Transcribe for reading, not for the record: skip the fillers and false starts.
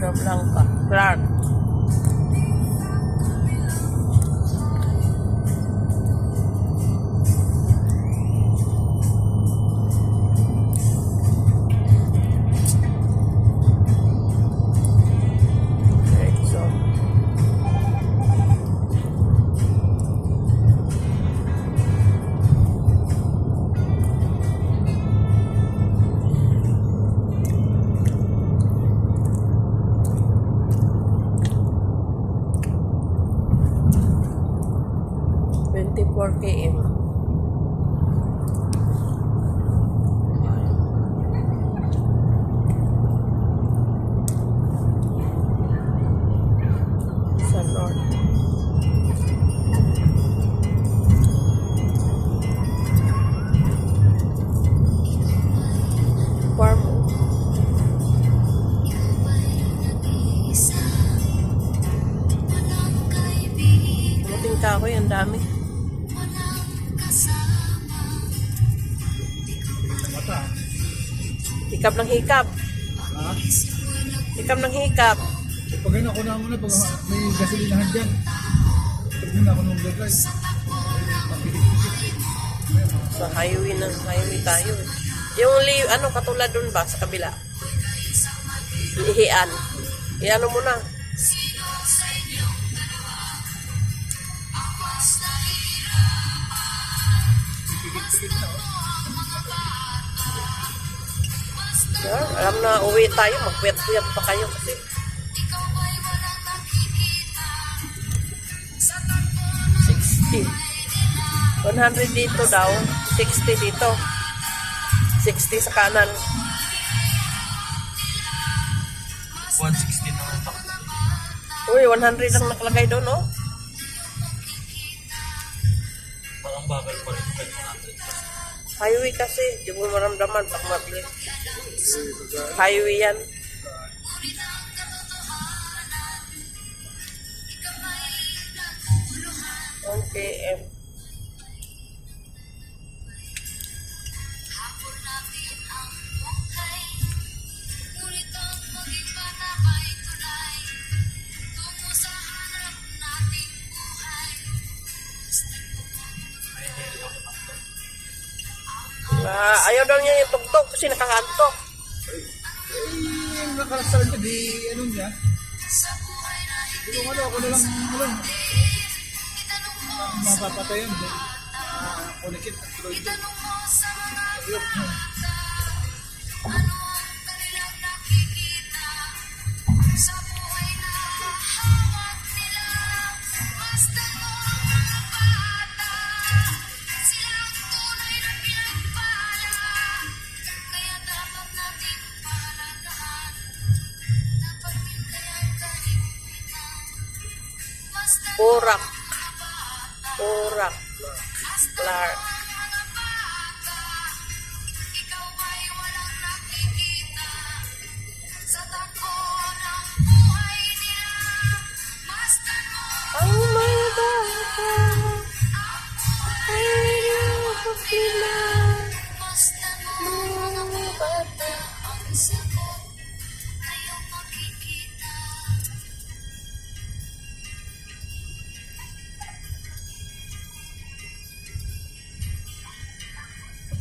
Florida Blanca. Clark. So, 24 km. Sa north. Farm. Muting kahoy, ang dami. Hikap ng hikap. Ha? Hikap ng hikap. Pag ako na muna, pag may gasolinahan dyan. Pag muna ako nung drive. Sa highway tayo. Yung katulad dun ba sa kabila? Ihian. Iano mo na. Alam na uwi tayo, magpuyat-puyat pa kayo kasi 60. 100 dito daw, 60 dito. 60 sa kanan. 160 na ito. Uy, 100 lang nakalagay doon, oh. Parang bagal pa rin. Highway kasi, di mo maramdaman pag mabilis. Highway yan. Okay. Ayaw daw niya yung tugtog kasi nakakantok. Nakarasal niya, di ano niya. Yung ako na lang mapapatayan. Kunikit at tuloy dyan. Porak. Clark. Oh my God. I love you.